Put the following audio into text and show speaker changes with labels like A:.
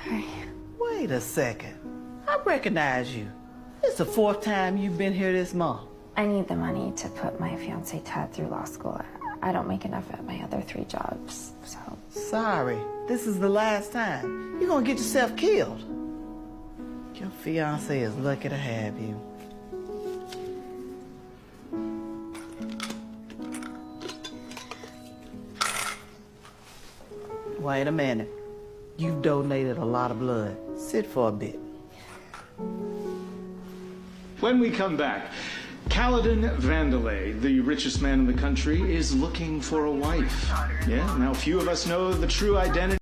A: Sorry.
B: Wait a second. I recognize you. It's the fourth time you've been here this month.
A: I need the money to put my fiancé Ted through law school. I don't make enough at my other 3 jobs, so...
B: Sorry, this is the last time. You're gonna get yourself killed. Your fiancé is lucky to have you. Wait a minute. You've donated a lot of blood. Sit for a bit.
C: When we come back, Calladan Vandalay, the richest man in the country, is looking for a wife. Yeah, now few of us know the true identity